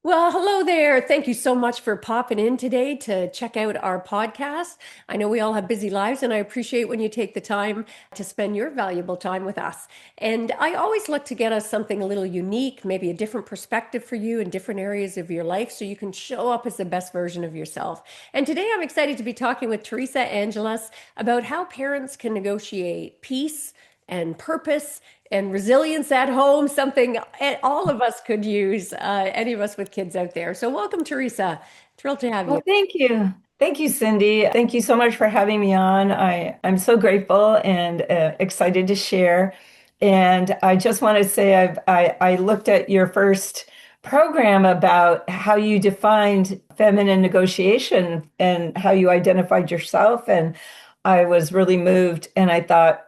Well, hello there. Thank you so much for popping in today to check out our podcast. I know we all have busy lives, and I appreciate when you take the time to spend your valuable time with us. And I always look to get us something a little unique, maybe a different perspective for you in different areas of your life so you can show up as the best version of yourself. And today I'm excited to be talking with Teresa Angeles about how parents can negotiate peace and purpose and resilience at home, something all of us could use, any of us with kids out there. So, welcome, Teresa. Thrilled to have you. Well, thank you. Thank you, Cindy. Thank you so much for having me on. I'm so grateful and excited to share. And I just want to say I looked at your first program about how you defined feminine negotiation and how you identified yourself. And I was really moved. And I thought,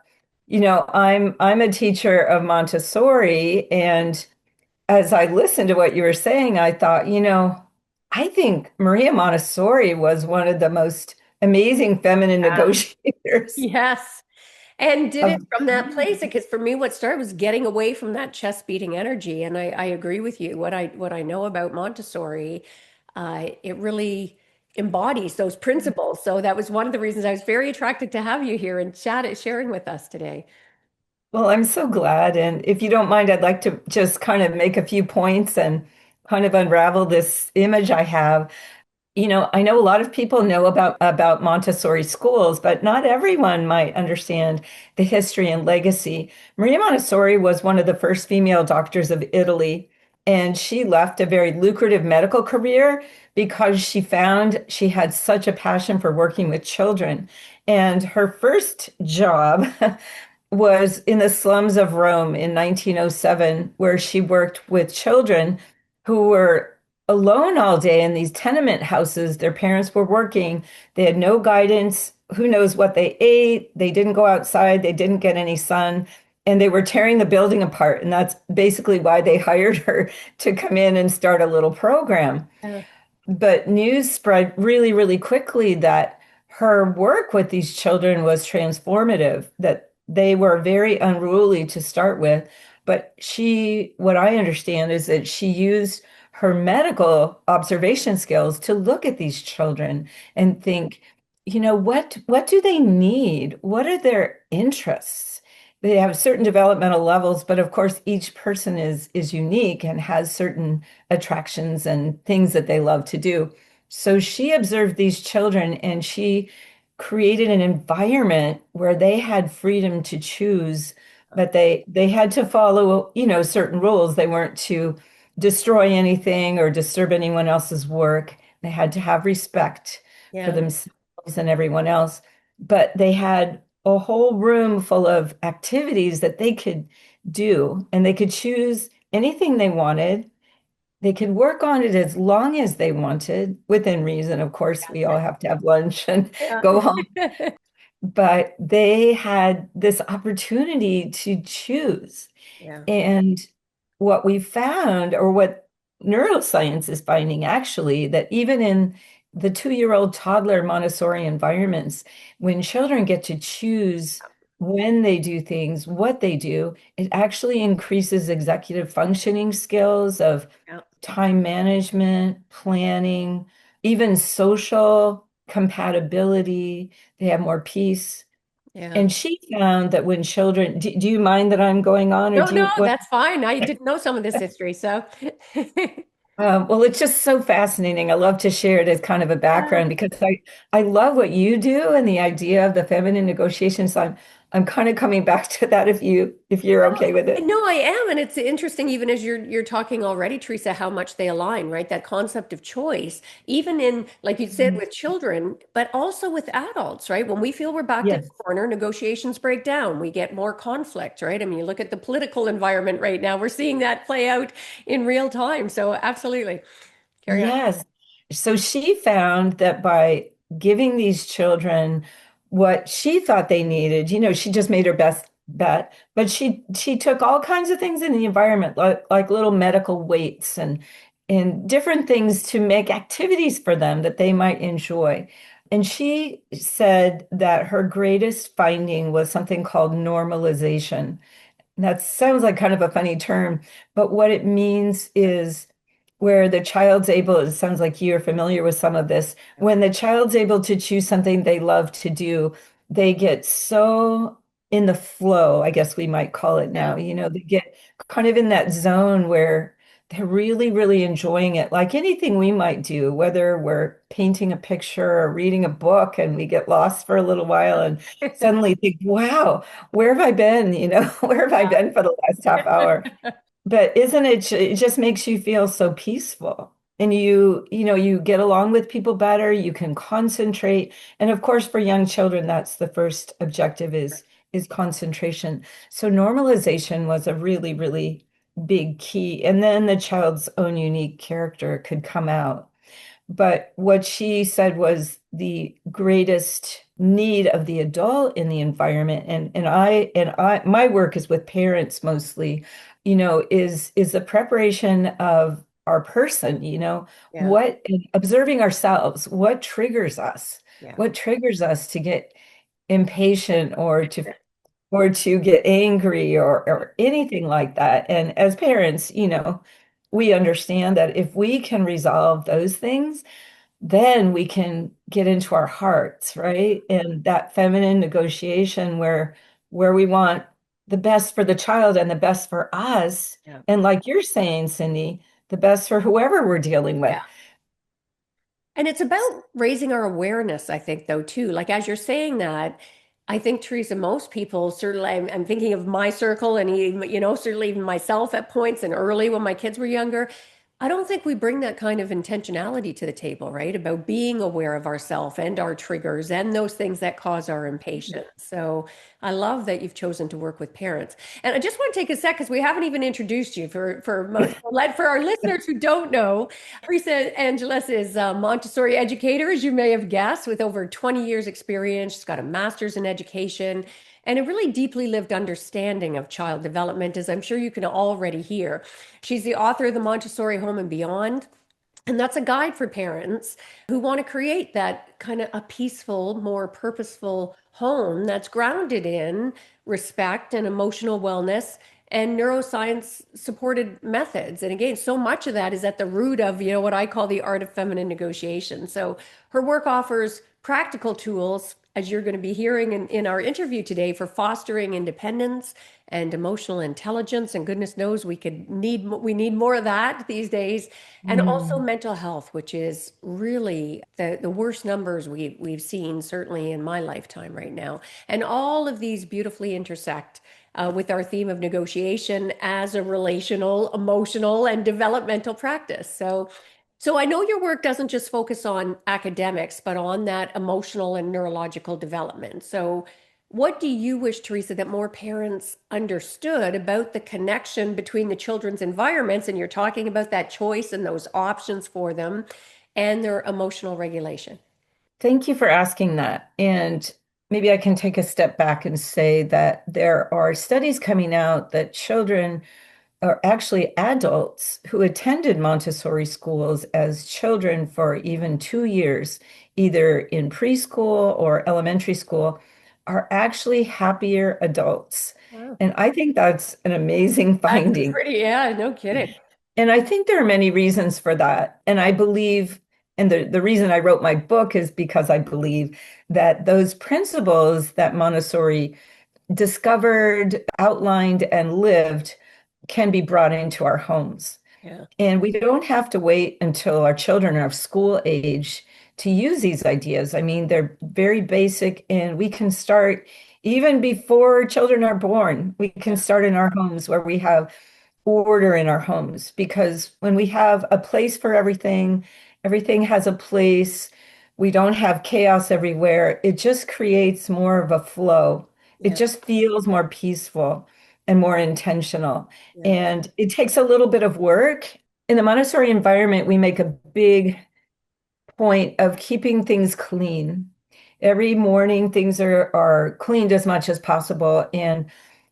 I'm a teacher of Montessori, and as I listened to what you were saying, I thought, I think Maria Montessori was one of the most amazing feminine Yeah. negotiators Yes. And did it of from that place? Because for me, what started was getting away from that chest beating energy. And I agree with you. What I know about Montessori, it really embodies those principles. So that was one of the reasons I was very attracted to have you here and sharing with us today. Well, I'm so glad. And if you don't mind, I'd like to just kind of make a few points and kind of unravel this image I have. I know a lot of people know about Montessori schools, but not everyone might understand the history and legacy. Maria Montessori was one of the first female doctors of Italy, and she left a very lucrative medical career because she found she had such a passion for working with children. And her first job was in the slums of Rome in 1907, where she worked with children who were alone all day in these tenement houses. Their parents were working, they had no guidance. Who knows what they ate? They didn't go outside, they didn't get any sun, and they were tearing the building apart. And that's basically why they hired her to come in and start a little program. Yeah. But news spread really, really quickly that her work with these children was transformative, that they were very unruly to start with. But what I understand is that she used her medical observation skills to look at these children and think, what do they need? What are their interests? They have certain developmental levels, but of course, each person is unique and has certain attractions and things that they love to do. So she observed these children and she created an environment where they had freedom to choose, but they had to follow, certain rules. They weren't to destroy anything or disturb anyone else's work. They had to have respect for Yeah. themselves and everyone else. But they had a whole room full of activities that they could do, and they could choose anything they wanted. They could work on it as long as they wanted, within reason. Of course, we all have to have lunch and Yeah. go home, but they had this opportunity to choose. Yeah. And what we found, or what neuroscience is finding actually, that even in the 2-year-old toddler Montessori environments, when children get to choose when they do things, what they do, it actually increases executive functioning skills of Yeah. time management, planning, even social compatibility. They have more peace. Yeah. And she found that when children, do you mind that I'm going on, or No, do no, you, what? that's fine. I didn't know some of this history, so Well, it's just so fascinating. I love to share it as kind of a yeah. background because I love what you do and the idea of the feminine negotiations. I'm kind of coming back to that if you're No, okay with it. no, I am, and it's interesting, even as you're talking already, Teresa, how much they align, right? That concept of choice, even in, like you said, Mhm. with children, but also with adults, right? When we feel we're backed in Yes. a corner, negotiations break down. We get more conflict, right? I mean, you look at the political environment right now, we're seeing that play out in real time. So absolutely. Carry on. Yes. So she found that by giving these children what she thought they needed, she just made her best bet, but she took all kinds of things in the environment, like little medical weights and different things to make activities for them that they might enjoy. And she said that her greatest finding was something called normalization. That sounds like kind of a funny term, but what it means is where the child's able, it sounds like you're familiar with some of this, when the child's able to choose something they love to do, they get so in the flow, I guess we might call it now. Yeah. You know, they get kind of in that zone where they're really, really enjoying it. Like anything we might do, whether we're painting a picture or reading a book and we get lost for a little while and suddenly think, wow, where have I been? You know, where have I been for the last half hour? But isn't it, it just makes you feel so peaceful. And you get along with people better, you can concentrate. And of course, for young children, that's the first objective is concentration. So normalization was a really, really big key. And then the child's own unique character could come out. But what she said was the greatest need of the adult in the environment, and my work is with parents mostly, is the preparation of our person, Yeah. what observing ourselves, Yeah. what triggers us to get impatient or to get angry or anything like that. And as parents, we understand that if we can resolve those things, then we can get into our hearts, right? And that feminine negotiation where we want the best for the child and the best for us. Yeah. And like you're saying, Cindy, the best for whoever we're dealing with. Yeah. And it's about raising our awareness, I think, though, too. Like as you're saying that, I think, Teresa, most people, certainly, I'm thinking of my circle and even, certainly even myself at points and early when my kids were younger. I don't think we bring that kind of intentionality to the table, right? About being aware of ourselves and our triggers and those things that cause our impatience. So I love that you've chosen to work with parents. And I just want to take a sec because we haven't even introduced you for our listeners who don't know. Teresa Angeles is a Montessori educator, as you may have guessed, with over 20 years experience. She's got a master's in education and a really deeply lived understanding of child development, as I'm sure you can already hear. She's the author of the Montessori Home and Beyond, and that's a guide for parents who want to create that kind of a peaceful, more purposeful home that's grounded in respect and emotional wellness and neuroscience supported methods. And again, so much of that is at the root of, what I call the art of feminine negotiation. So her work offers practical tools, as you're going to be hearing in our interview today, for fostering independence and emotional intelligence. And goodness knows we need more of that these days. And also Mm. mental health, which is really the worst numbers we've seen, certainly in my lifetime right now. And all of these beautifully intersect with our theme of negotiation as a relational, emotional, and developmental practice. So I know your work doesn't just focus on academics, but on that emotional and neurological development. So what do you wish, Teresa, that more parents understood about the connection between the children's environments, and you're talking about that choice and those options for them, and their emotional regulation? Thank you for asking that. And maybe I can take a step back and say that there are studies coming out that children are actually adults who attended Montessori schools as children for even 2 years, either in preschool or elementary school, are actually happier adults. Wow. And I think that's an amazing That's finding. pretty, yeah, no kidding. And I think there are many reasons for that. And I believe, and the reason I wrote my book is because I believe that those principles that Montessori discovered, outlined, and lived can be brought into our homes. Yeah, And we don't have to wait until our children are of school age to use these ideas. I mean, they're very basic, and we can start even before children are born. We can yeah, start in our homes where we have order in our homes, because when we have a place for everything, everything has a place. We don't have chaos everywhere. It just creates more of a flow. It yeah, just feels more peaceful and more intentional. yeah, And it takes a little bit of work. In the Montessori environment, we make a big point of keeping things clean. Every morning, things are cleaned as much as possible. And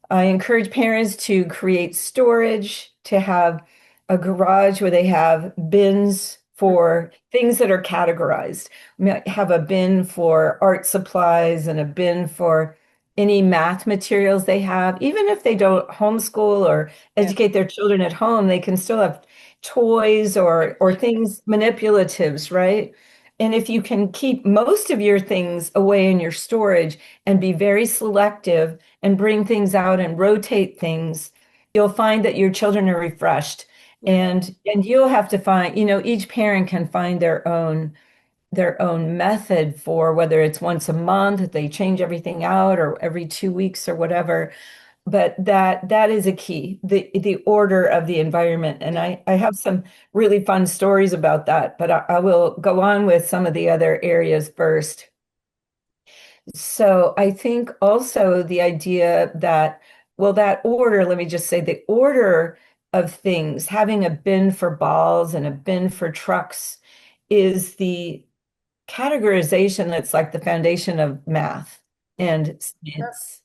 I encourage parents to create storage, to have a garage where they have bins for things that are categorized. We might have a bin for art supplies and a bin for any math materials they have, even if they don't homeschool or Yeah. educate their children at home, they can still have toys or things manipulatives, right? And if you can keep most of your things away in your storage and be very selective and bring things out and rotate things, you'll find that your children are refreshed. Yeah. And you'll have to find, each parent can find their own method for whether it's once a month, they change everything out, or every 2 weeks or whatever. But that is a key, the order of the environment. And Yeah. I have some really fun stories about that, but I will go on with some of the other areas first. So I think also the idea that, well, that order, let me just say the order of things, having a bin for balls and a bin for trucks is the categorization that's like the foundation of math Yeah. and science.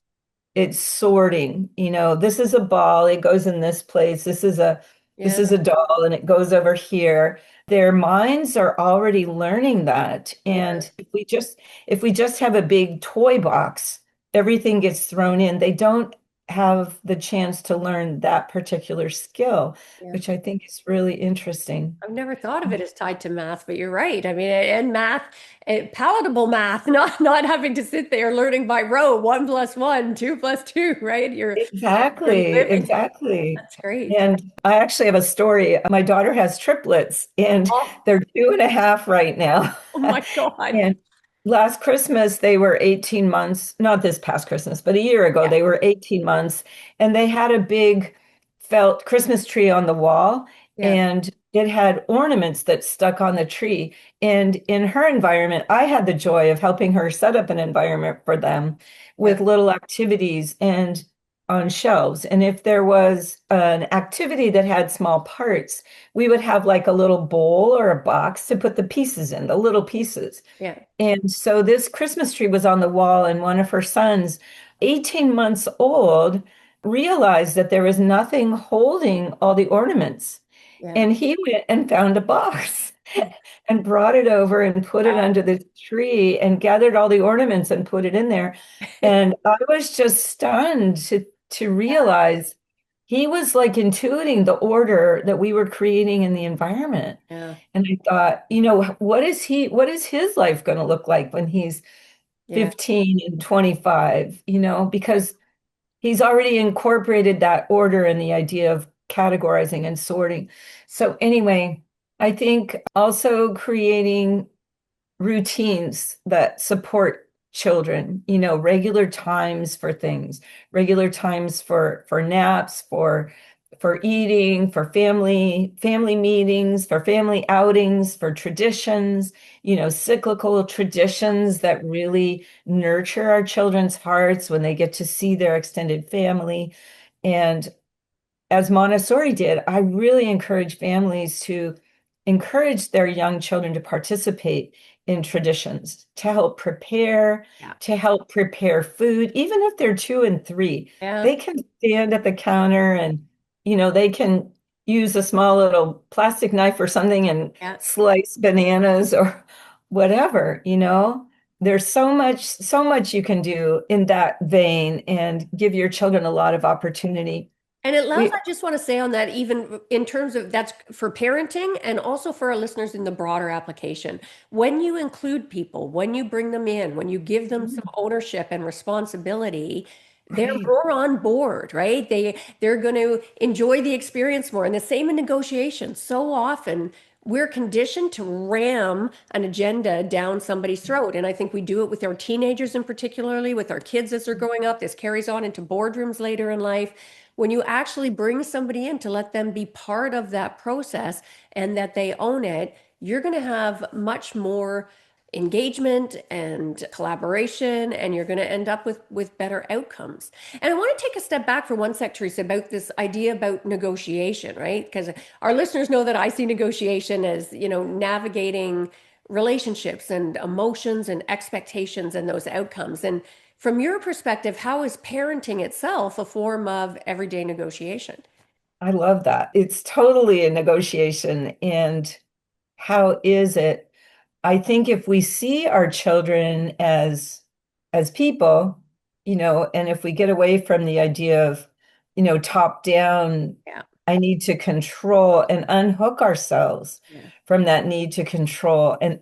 It's sorting, this is a ball, it goes in this place. This Yeah. is a doll and it goes over here. Their minds are already learning that. Yeah. And if we just have a big toy box, everything gets thrown in. They don't have the chance to learn that particular skill, Yeah. which I think is really interesting. I've never thought of it as tied to math, but you're right. I mean, and math, palatable math, not having to sit there learning by rote, 1 + 1, 2 + 2, right? You're Exactly, living. exactly. That's great. And I actually have a story. My daughter has triplets, and Oh, they're 2.5 right now. oh my God. And last Christmas, they were 18 months, not this past Christmas, but a year ago, Yeah. they were 18 months, and they had a big felt Christmas tree on the wall, Yeah. and it had ornaments that stuck on the tree. And in her environment, I had the joy of helping her set up an environment for them Yeah. with little activities and on shelves. And if there was an activity that had small parts, we would have like a little bowl or a box to put the pieces in, the little pieces. Yeah. And so this Christmas tree was on the wall, and one of her sons, 18 months old, realized that there was nothing holding all the ornaments. Yeah. And he went and found a box and brought it over and put it Wow. under the tree and gathered all the ornaments and put it in there. And I was just stunned to realize he was like intuiting the order that we were creating in the environment. Yeah. And I thought, what is his life going to look like when he's Yeah. 15 and 25, because he's already incorporated that order and the idea of categorizing and sorting. So anyway, I think also creating routines that support children, regular times for things, regular times for naps, for eating, for family meetings, for family outings, for traditions, cyclical traditions that really nurture our children's hearts when they get to see their extended family. And as Montessori did, I really encourage families to encourage their young children to participate in traditions, Yeah. to help prepare food, even if they're 2 and 3. Yeah. They can stand at the counter and, they can use a small little plastic knife or something and Yeah. slice bananas or whatever. There's so much you can do in that vein and give your children a lot of opportunity. And it allows, We I just want to say on that, even in terms of that's for parenting and also for our listeners in the broader application. When you include people, when you bring them in, when you give them some ownership and responsibility, they're Right. more on board, right? They're going to enjoy the experience more. And the same in negotiations. So often we're conditioned to ram an agenda down somebody's throat. And I think we do it with our teenagers and particularly with our kids as they're growing up. This carries on into boardrooms later in life when you actually bring somebody in to let them be part of that process and that they own it, you're going to have much more engagement and collaboration, and you're going to end up with better outcomes. And I want to take a step back for one sec, Teresa, about this idea about negotiation, right? Because our listeners know that I see negotiation as, navigating relationships and emotions and expectations and those outcomes. And from your perspective, how is parenting itself a form of everyday negotiation? I love that. It's totally a negotiation. And how is it? I think if we see our children as people, and if we get away from the idea of, top down, Yeah. I need to control and unhook ourselves Yeah. from that need to control. And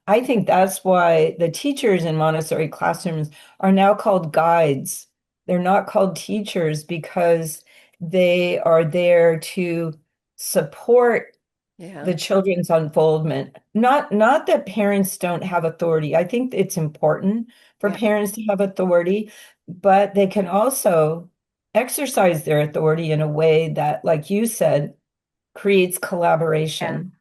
I think that's why the teachers in Montessori classrooms are now called guides. They're not called teachers because they are there to support Yeah. the children's unfoldment. Not that parents don't have authority. I think it's important for Yeah. parents to have authority, but they can also exercise their authority in a way that, like you said, creates Yeah. collaboration.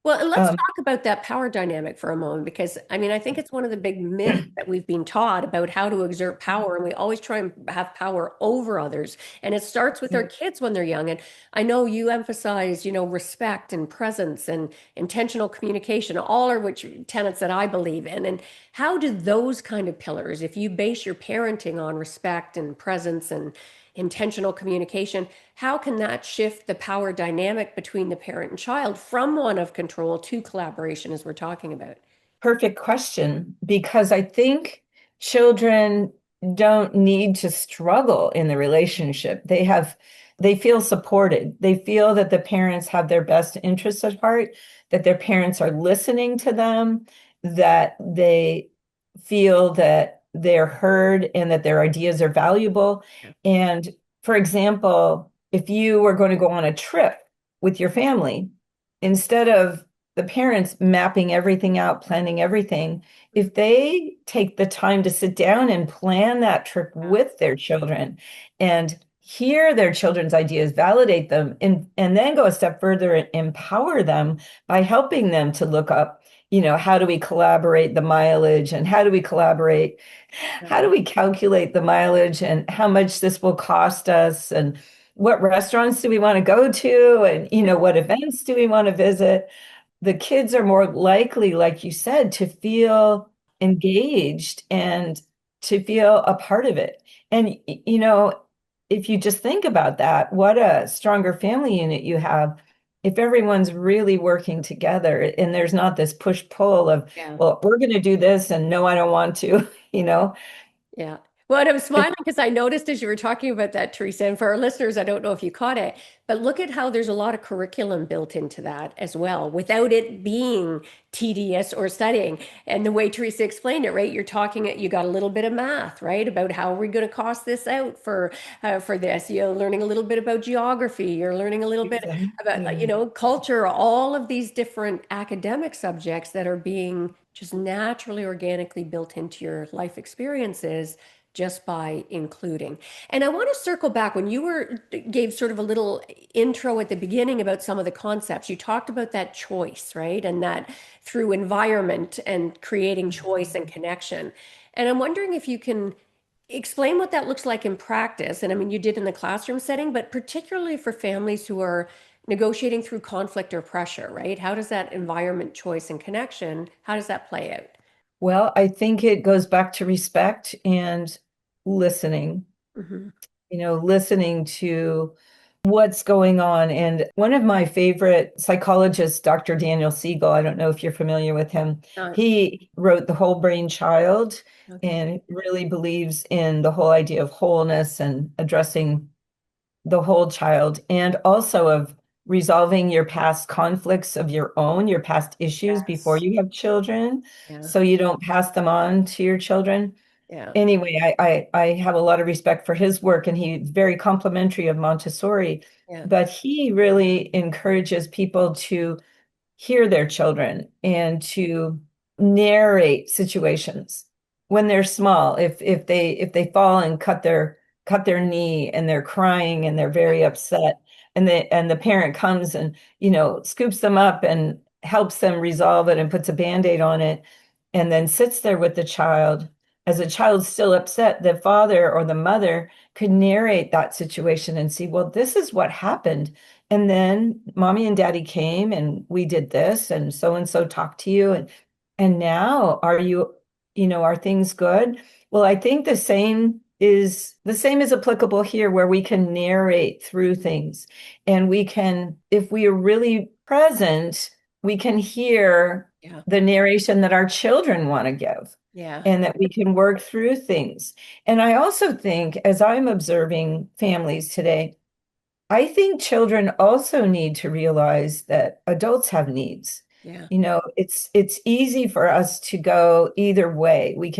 Well, and let's Um, talk about that power dynamic for a moment, because I mean, I think it's one of the big myths that we've been taught about how to exert power, and we always try and have power over others. And it starts with our kids when they're young. And I know you emphasize, respect and presence and intentional communication, all are which tenets that I believe in. And how do those kind of pillars, if you base your parenting on respect and presence and intentional communication, how can that shift the power dynamic between the parent and child from one of control to collaboration, as we're talking about? Perfect question, because I think children don't need to struggle in the relationship. They feel supported. They feel that the parents have their best interests at heart, that their parents are listening to them, that they feel that they're heard and that their ideas are valuable. Yeah. And for example, if you were going to go on a trip with your family, instead of the parents mapping everything out, planning everything, if they take the time to sit down and plan that trip with their children and hear their children's ideas, validate them, and then go a step further and empower them by helping them to look up, how do we collaborate the mileage and how do we collaborate, Yeah. how do we calculate the mileage and how much this will cost us and what restaurants do we want to go to and what events do we want to visit. The kids are more likely, like you said, to feel engaged and to feel a part of it. And, if you just think about that, what a stronger family unit you have if everyone's really working together and there's not this push-pull of, Yeah. well, we're going to do this and no, I don't want to, you know? Yeah. Well, and I'm smiling because I noticed as you were talking about that, Teresa, and for our listeners, I don't know if you caught it, but look at how there's a lot of curriculum built into that as well, without it being tedious or studying. And the way Teresa explained it, right? You're talking, you got a little bit of math, right? About how are we going to cost this out for this. You're learning a little bit about geography. You're learning a little bit about, Exactly. culture, all of these different academic subjects that are being just naturally, organically built into your life experiences just by including. And I want to circle back when you gave sort of a little intro at the beginning about some of the concepts. You talked about that choice, right? And that through environment and creating choice and connection. And I'm wondering if you can explain what that looks like in practice. And I mean, you did in the classroom setting, but particularly for families who are negotiating through conflict or pressure, right? How does that environment, choice, and connection, how does that play out? Well, I think it goes back to respect and listening, Hmm. listening to what's going on. And one of my favorite psychologists, Dr. Daniel Siegel, I don't know if you're familiar with him, he wrote The Whole Brain Child Okay. and really believes in the whole idea of wholeness and addressing the whole child and also of resolving your past conflicts of your own, your past issues before Yes. you have children, Yeah. so you don't pass them on to your children. Yeah. Anyway, I have a lot of respect for his work and he's very complimentary of Montessori, Yeah. but he really encourages people to hear their children and to narrate situations when they're small. If they fall and cut their knee and they're crying and they're very upset and the parent comes and scoops them up and helps them resolve it and puts a band-aid on it and then sits there with the child as the child's still upset, the father or the mother could narrate that situation and see, well, this is what happened. And then mommy and daddy came and we did this and so talked to you and now are things good? Well, I think the same is applicable here where we can narrate through things and we can, if we are really present, we can hear Yeah. the narration that our children want to give. Yeah. and that we can work through things. And I also think, as I'm observing families today, I think children also need to realize that adults have needs. Yeah. It's easy for us to go either way. We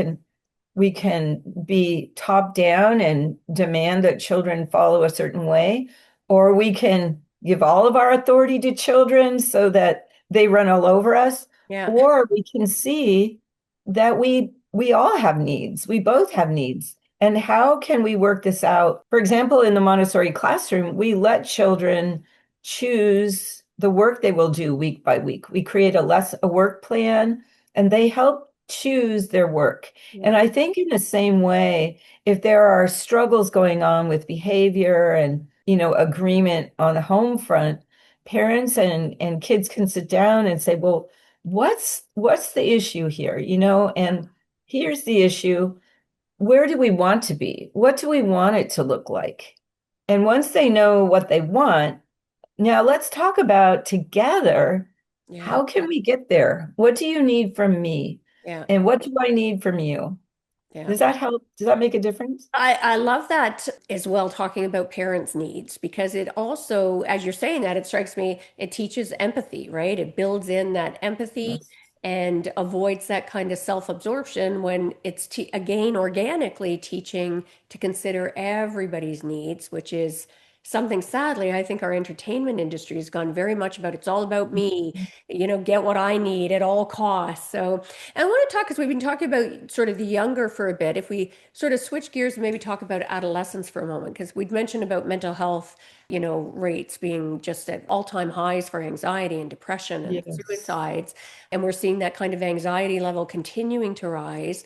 can be top down and demand that children follow a certain way, or we can give all of our authority to children so that they run all over us, Yeah. or we can see that we all have needs. We both have needs. And how can we work this out? For example, in the Montessori classroom, we let children choose the work they will do week by week. We create a work plan, and they help choose their work. And Yeah. I think in the same way, if there are struggles going on with behavior and, agreement on the home front, parents and kids can sit down and say, well, what's the issue here? And here's the issue. Where do we want to be? What do we want it to look like? And once they know what they want, now let's talk about together, Yeah. how can we get there? What do you need from me? Yeah. And what do I need from you? Yeah. Does that help? Does that make a difference? I love that as well, talking about parents' needs, because it also, as you're saying that, it strikes me, it teaches empathy, right? It builds in that empathy Yes. and avoids that kind of self-absorption when it's again organically teaching to consider everybody's needs, which is something sadly I think our entertainment industry has gone very much about it's all about me, get what I need at all costs. So I want to talk, because we've been talking about sort of the younger for a bit. If we sort of switch gears and maybe talk about adolescence for a moment, because we'd mentioned about mental health, rates being just at all-time highs for anxiety and depression and Yes. suicides. And we're seeing that kind of anxiety level continuing to rise.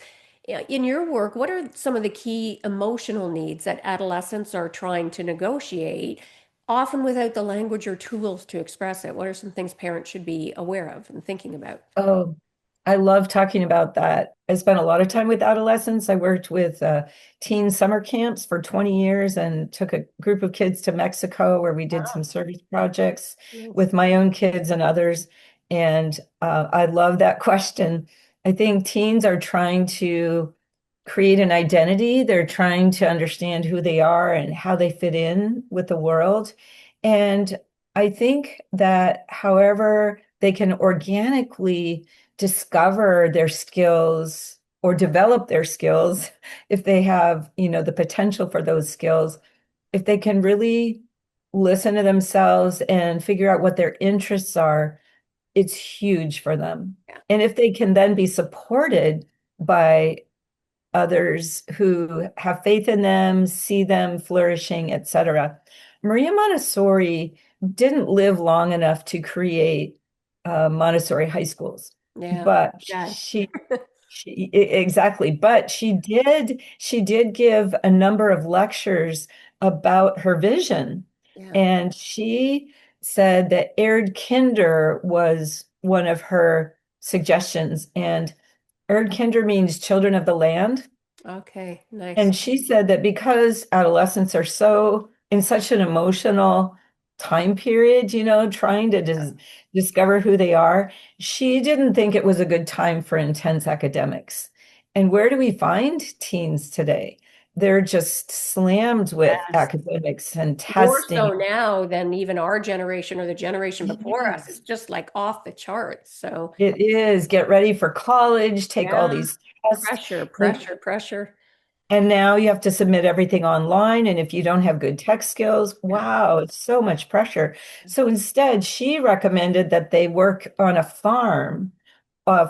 Yeah, in your work, what are some of the key emotional needs that adolescents are trying to negotiate, often without the language or tools to express it? What are some things parents should be aware of and thinking about? Oh, I love talking about that. I spent a lot of time with adolescents. I worked with teen summer camps for 20 years and took a group of kids to Mexico where we did some service projects Nice. with my own kids and others. And I love that question. I think teens are trying to create an identity. They're trying to understand who they are and how they fit in with the world. And I think that however they can organically discover their skills or develop their skills, if they have, the potential for those skills, if they can really listen to themselves and figure out what their interests are, it's huge for them. Yeah. And if they can then be supported by others who have faith in them, see them flourishing, etc. Maria Montessori didn't live long enough to create Montessori high schools, Yeah. but Yeah. exactly. But she did give a number of lectures about her vision, Yeah. and she said that Erdkinder was one of her suggestions, and Erdkinder means children of the land. Okay. Nice. And she said that because adolescents are so in such an emotional time period, trying to discover who they are, she didn't think it was a good time for intense academics. And where do we find teens today? They're just slammed with Yes. academics and More testing. so now than even our generation or the generation before us. It's Yes, just like off the charts. So, it is. Get ready for college, take all yeah, these tests. pressure, And pressure, pressure. And now you have to submit everything online. And if you don't have good tech skills, Yeah. wow, it's so much pressure. So instead, she recommended that they work on a farm.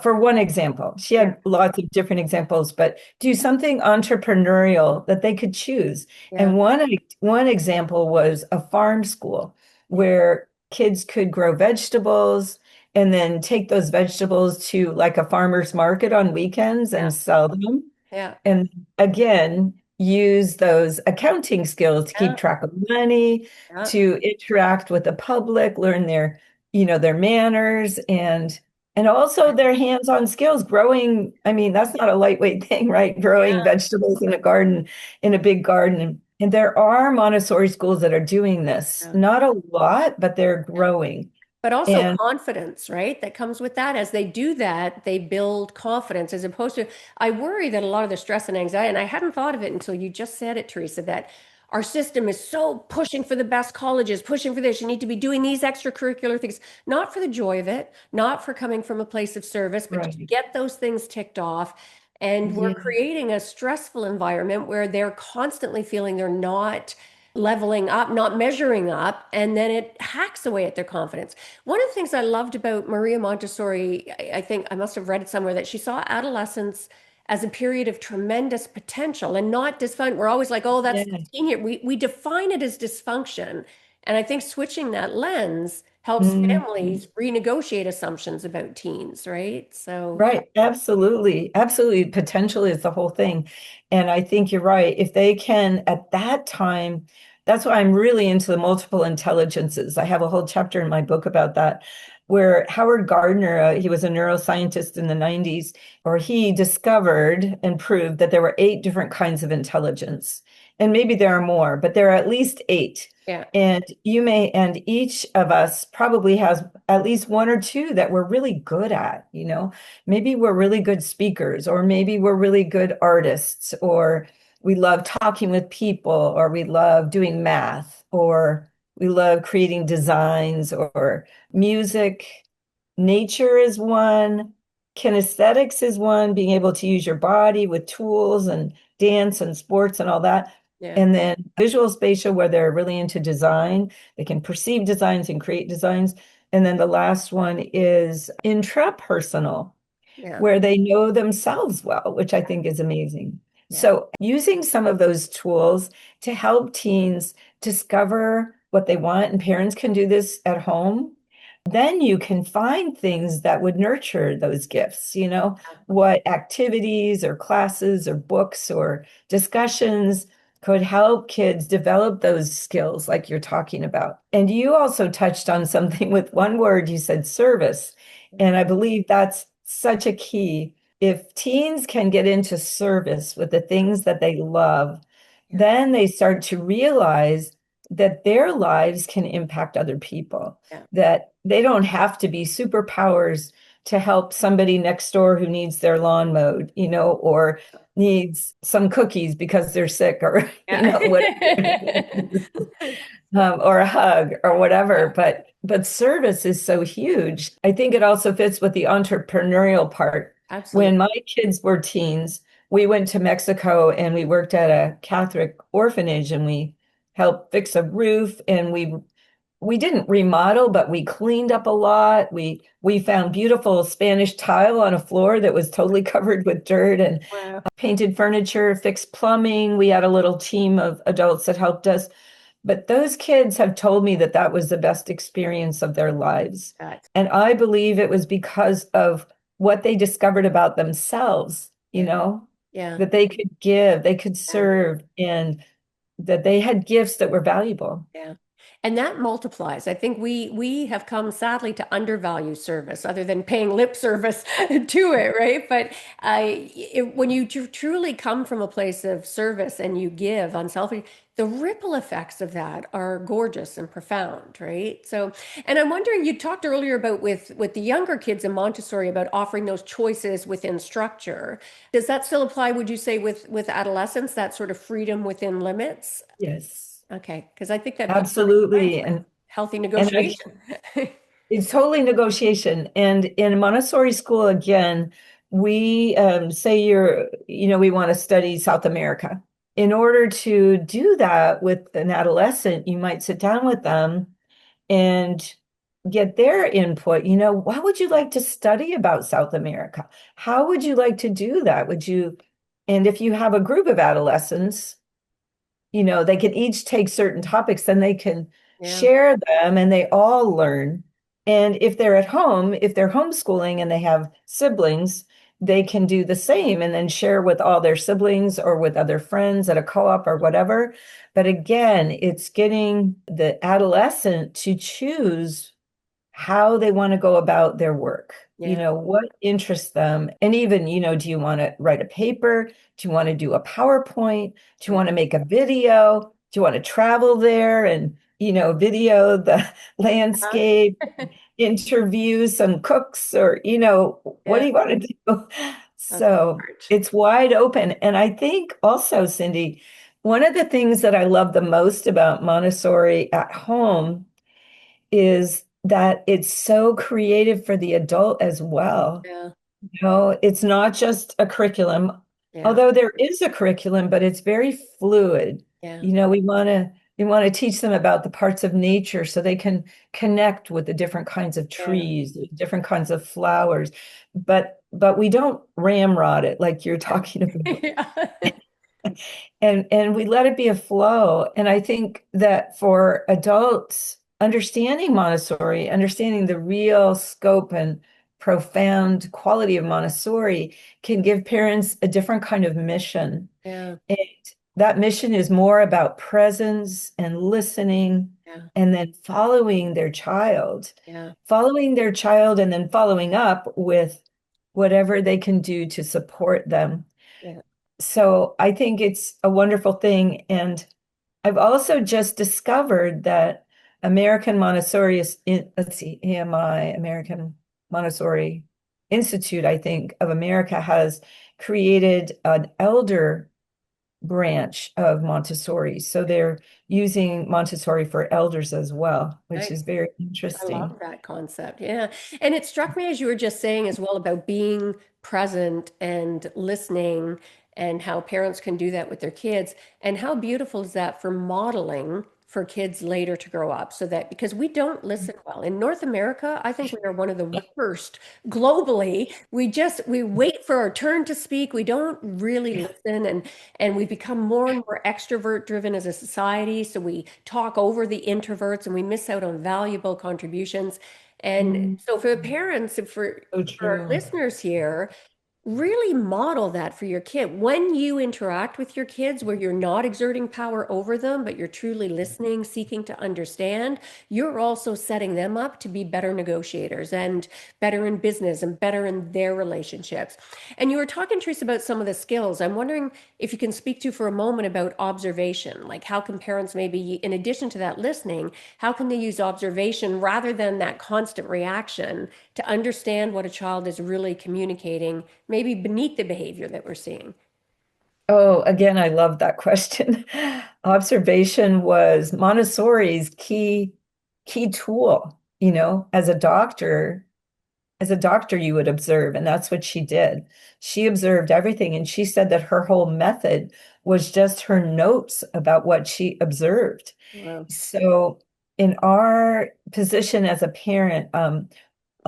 For one example, she Yeah. had lots of different examples, but do something entrepreneurial that they could choose. Yeah. And one example was a farm school Yeah. where kids could grow vegetables and then take those vegetables to like a farmer's market on weekends Yeah. and sell them. Yeah. And again, use those accounting skills to keep Yeah. track of money, Yeah. to interact with the public, learn their manners and also their hands-on skills growing. I mean, that's not a lightweight thing, right? Growing Yeah. vegetables in a garden, in a big garden. And there are Montessori schools that are doing this. Yeah. Not a lot, but they're growing. But also And confidence, right? That comes with that. As they do that, they build confidence as opposed to, I worry that a lot of the stress and anxiety, and I hadn't thought of it until you just said it, Teresa, that our system is so pushing for the best colleges, pushing for this. You need to be doing these extracurricular things, not for the joy of it, not for coming from a place of service, but to right. get those things ticked off. And we're Yeah. creating a stressful environment where they're constantly feeling they're not leveling up, not measuring up, and then it hacks away at their confidence. One of the things I loved about Maria Montessori, I think I must have read it somewhere, that she saw adolescence as a period of tremendous potential and not dysfunction. We're always like, oh, that's Yeah. teen here. We define it as dysfunction. And I think switching that lens helps Mhm. families renegotiate assumptions about teens, right? So, Right. Absolutely. Absolutely. Potential is the whole thing. And I think you're right. If they can, at that time, that's why I'm really into the multiple intelligences. I have a whole chapter in my book about that, where Howard Gardner, he was a neuroscientist in the 90s, or he discovered and proved that there were 8 different kinds of intelligence. And maybe there are more, but there are at least 8. yeah, And each of us probably has at least 1 or 2 that we're really good at, you know. Maybe we're really good speakers, or maybe we're really good artists, or we love talking with people, or we love doing math, or we love creating designs or music. Nature is one, kinesthetics is one, being able to use your body with tools and dance and sports and all that. yeah, And then visual spatial, where they're really into design, they can perceive designs and create designs. And then the last one is intrapersonal, yeah, where they know themselves well, which I think is amazing. yeah, So, using some of those tools to help teens discover what they want, and parents can do this at home, then you can find things that would nurture those gifts, what activities or classes or books or discussions could help kids develop those skills like you're talking about. And you also touched on something with one word, you said service. And I believe that's such a key. If teens can get into service with the things that they love, yeah, then they start to realize that their lives can impact other people, yeah, that they don't have to be superpowers to help somebody next door who needs their lawn mowed, or needs some cookies because they're sick, or, whatever. yeah. Or a hug or whatever. Yeah, But service is so huge. I think it also fits with the entrepreneurial part. absolutely. When my kids were teens, we went to Mexico and we worked at a Catholic orphanage, and we helped fix a roof, and we didn't remodel, but we cleaned up a lot. We found beautiful Spanish tile on a floor that was totally covered with dirt, and Wow. painted furniture, fixed plumbing. We had a little team of adults that helped us. But those kids have told me that that was the best experience of their lives. That, And I believe it was because of what they discovered about themselves, yeah, yeah, that they could give, they could yeah. serve, and that they had gifts that were valuable. Yeah. And that multiplies. I think we have come sadly to undervalue service other than paying lip service to it, right? But when you truly come from a place of service and you give unselfishly, the ripple effects of that are gorgeous and profound, right? So, and I'm wondering, you talked earlier about with the younger kids in Montessori about offering those choices within structure. Does that still apply, would you say, with adolescents, that sort of freedom within limits? Yes, Okay, because I think that absolutely. healthy And I, negotiation. it's totally negotiation. And in Montessori school, again, we say we want to study South America. In order to do that with an adolescent, you might sit down with them and get their input. What would you like to study about South America? How would you like to do that? And if you have a group of adolescents, they can each take certain topics, then they can Yeah, share them and they all learn. And if they're at home, if they're homeschooling and they have siblings, they can do the same and then share with all their siblings or with other friends at a co-op or whatever. But again, it's getting the adolescent to choose how they want to go about their work, yeah, what interests them. And even, do you want to write a paper? Do you want to do a PowerPoint? Do you yeah, want to make a video? Do you want to travel there and video the Yeah. landscape, interview some cooks, or what do Yeah. you want to do? That's So smart. it's wide open. And I think also, Cindy, one of the things that I love the most about Montessori at home is that it's so creative for the adult as well. Yeah. It's not just a curriculum, Yeah. although there is a curriculum, but it's very fluid. Yeah. We want to teach them about the parts of nature so they can connect with the different kinds of Yeah. trees, the different kinds of flowers. But we don't ramrod it like you're talking about. Yeah. And we let it be a flow. And I think that for adults, understanding Montessori, understanding the real scope and profound quality of Montessori can give parents a different kind of mission. Yeah. And that mission is more about presence and listening Yeah. and then following their child and then following up with whatever they can do to support them. Yeah. So I think it's a wonderful thing. And I've also just discovered that American Montessori is let's see, AMI, American Montessori Institute, I think, of America has created an elder branch of Montessori. So they're using Montessori for elders as well, which is Nice. very I love interesting. that concept. Yeah. And it struck me as you were just saying as well about being present and listening and how parents can do that with their kids. And how beautiful is that for modeling for kids later to grow up so that because we don't listen well. In North America, I think we are one of the worst globally. We wait for our turn to speak. We don't really listen and we've become more and more extrovert driven as a society. So we talk over the introverts and we miss out on valuable contributions. And Mm, so for the parents, and so for our true. listeners here, really model that for your kid. When you interact with your kids, where you're not exerting power over them, but you're truly listening, seeking to understand, you're also setting them up to be better negotiators and better in business and better in their relationships. And you were talking, Teresa, about some of the skills. I'm wondering if you can speak to for a moment about observation. Like, how can parents maybe, in addition to that listening, how can they use observation rather than that constant reaction to understand what a child is really communicating, maybe beneath the behavior that we're seeing? Oh, again, I love that question. Observation was Montessori's key tool. As a doctor, you would observe, and that's what she did. She observed everything, and she said that her whole method was just her notes about what she observed. Wow. So, in our position as a parent,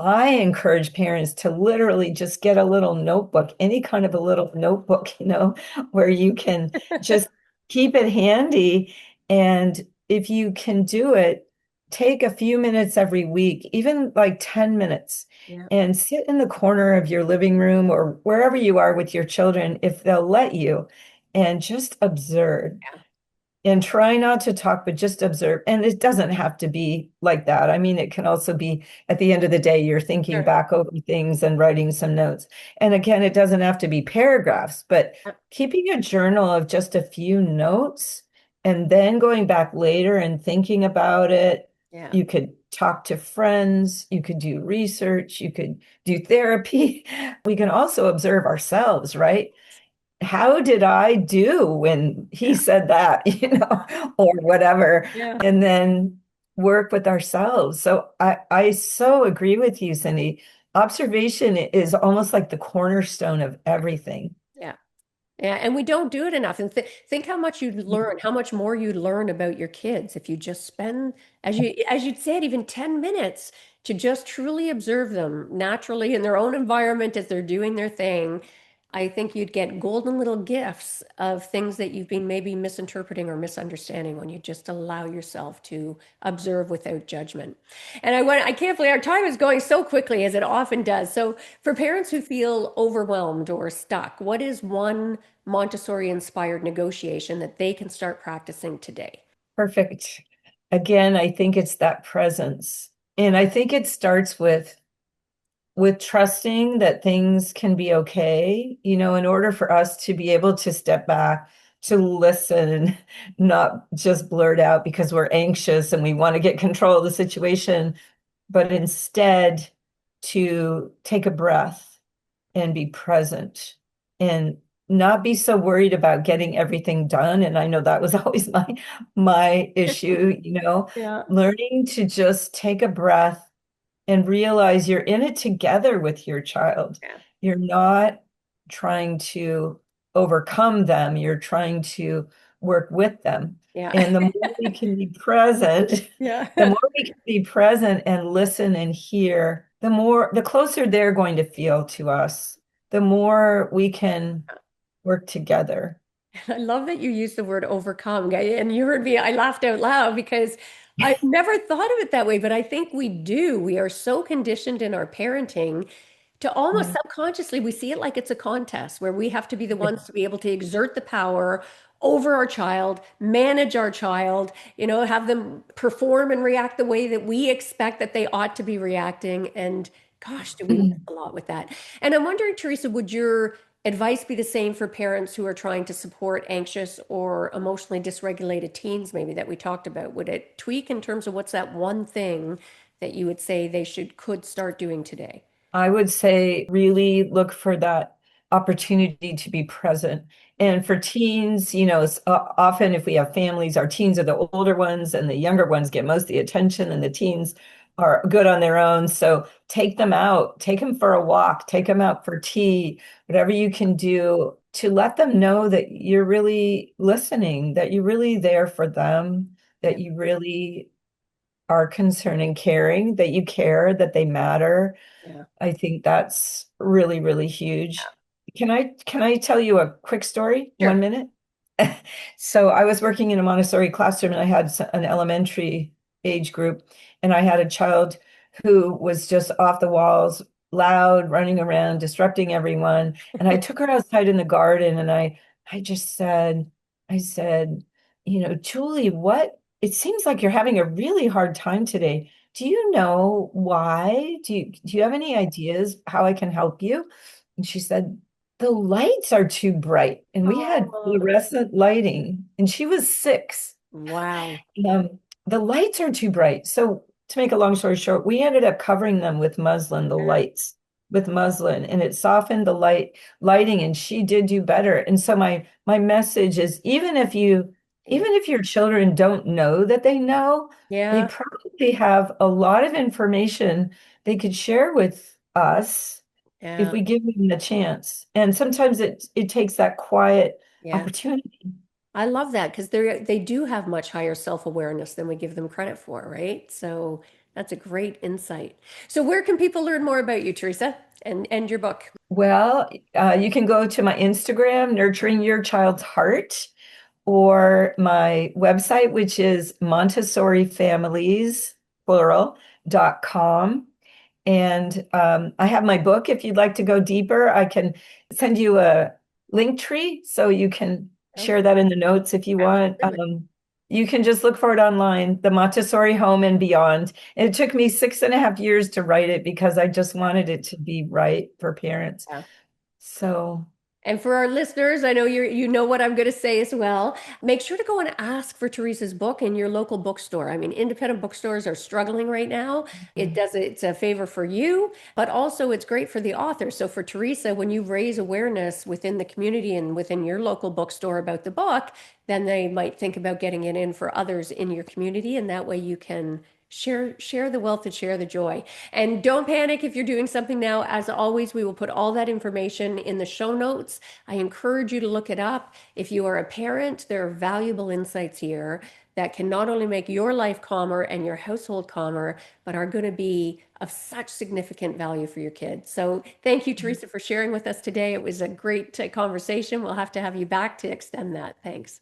I encourage parents to literally just get a little notebook, any kind of a little notebook, where you can just keep it handy. And if you can do it, take a few minutes every week, even like 10 minutes, Yeah. and sit in the corner of your living room or wherever you are with your children, if they'll let you, and just observe. Yeah. And try not to talk, but just observe. And it doesn't have to be like that. I mean, it can also be at the end of the day, you're thinking Sure. back over things and writing some notes. And again, it doesn't have to be paragraphs, but Yeah. keeping a journal of just a few notes and then going back later and thinking about it. Yeah. You could talk to friends, you could do research, you could do therapy. We can also observe ourselves, right? How did I do when he Yeah. said that, or whatever, Yeah. and then work with ourselves. So I so agree with you, Cindy. Observation is almost like the cornerstone of everything. Yeah. Yeah, and we don't do it enough. And think how much you'd learn, how much more you'd learn about your kids if you just spend, as you'd said, even 10 minutes to just truly observe them naturally in their own environment as they're doing their thing. I think you'd get golden little gifts of things that you've been maybe misinterpreting or misunderstanding when you just allow yourself to observe without judgment. And I can't believe our time is going so quickly as it often does. So for parents who feel overwhelmed or stuck, what is one Montessori inspired negotiation that they can start practicing today? Perfect. Again, I think it's that presence. And I think it starts with trusting that things can be okay, in order for us to be able to step back, to listen, not just blurt out because we're anxious and we want to get control of the situation, but instead to take a breath and be present and not be so worried about getting everything done. And I know that was always my issue, Yeah. learning to just take a breath and realize you're in it together with your child. Yeah. You're not trying to overcome them, you're trying to work with them. Yeah. And the more we can be present, Yeah. the more we can be present and listen and hear, the closer they're going to feel to us, the more we can work together. I love that you used the word overcome. And you heard me, I laughed out loud because I've never thought of it that way, but I think we do. We are so conditioned in our parenting to almost Yeah. subconsciously, we see it like it's a contest where we have to be the ones to be able to exert the power over our child, manage our child, have them perform and react the way that we expect that they ought to be reacting. And gosh, do we miss a lot with that? And I'm wondering, Teresa, would your advice be the same for parents who are trying to support anxious or emotionally dysregulated teens, maybe that we talked about? Would it tweak in terms of what's that one thing that you would say they could start doing today? I would say really look for that opportunity to be present. And for teens, often if we have families, our teens are the older ones and the younger ones get most of the attention, and the teens are good on their own. So take them out, take them for a walk, take them out for tea, whatever you can do to let them know that you're really listening, that you're really there for them, Yeah, that you really are concerned and caring, that you care, that they matter. yeah, I think that's really, really huge. Can I tell you a quick story? sure. 1 minute? So I was working in a Montessori classroom and I had an elementary age group, and I had a child who was just off the walls, loud, running around, disrupting everyone. And I took her outside in the garden and I just said, I said, Julie, it seems like you're having a really hard time today. Do you know why? Do you have any ideas how I can help you? And she said, the lights are too bright. And we had Oh, fluorescent lighting, and she was 6. wow. Um, the lights are too bright. So to make a long story short, we ended up covering them with muslin, the Yeah, lights with muslin, and it softened the lighting, and she did do better. And so my message is yeah, even if your children don't know that they know, they yeah, probably have a lot of information they could share with us if yeah. we give them the chance. And sometimes it takes that quiet Yeah. opportunity. I love that because they do have much higher self-awareness than we give them credit for, right? So that's a great insight. So where can people learn more about you, Teresa, and your book? Well, you can go to my Instagram, Nurturing Your Child's Heart, or my website, which is Montessori Families, plural.com. And I have my book. If you'd like to go deeper, I can send you a link tree so you can Oh, share that in the notes if you want. absolutely. You can just look for it online, The Montessori Home and Beyond. And it took me 6.5 years to write it because I just wanted it to be right for parents. Yeah. So, And for our listeners, I know you know what I'm going to say as well. Make sure to go and ask for Teresa's book in your local bookstore. I mean, independent bookstores are struggling right now. It's a favor for you, but also it's great for the author. So for Teresa, when you raise awareness within the community and within your local bookstore about the book, then they might think about getting it in for others in your community, and that way you can share the wealth and share the joy. And don't panic if you're doing something now. As always, we will put all that information in the show notes. I encourage you to look it up. If you are a parent, there are valuable insights here that can not only make your life calmer and your household calmer, but are going to be of such significant value for your kids. So thank you, Teresa, for sharing with us today. It was a great conversation. We'll have to have you back to extend that. Thanks.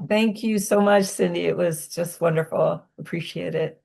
thank you so much, Cindy. It was just wonderful. Appreciate it.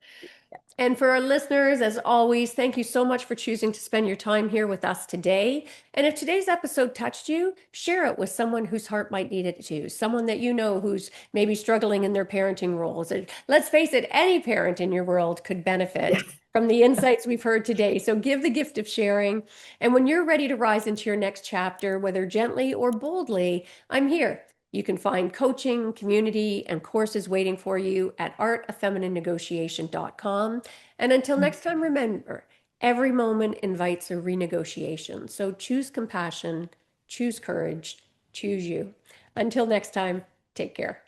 And for our listeners, as always, thank you so much for choosing to spend your time here with us today. And if today's episode touched you, share it with someone whose heart might need it too, someone that you know who's maybe struggling in their parenting roles. And let's face it, any parent in your world could benefit Yes. from the insights we've heard today. So give the gift of sharing. And when you're ready to rise into your next chapter, whether gently or boldly, I'm here. You can find coaching, community, and courses waiting for you at artoffemininenegotiation.com. And until next time, remember, every moment invites a renegotiation. So choose compassion, choose courage, choose you. Until next time, take care.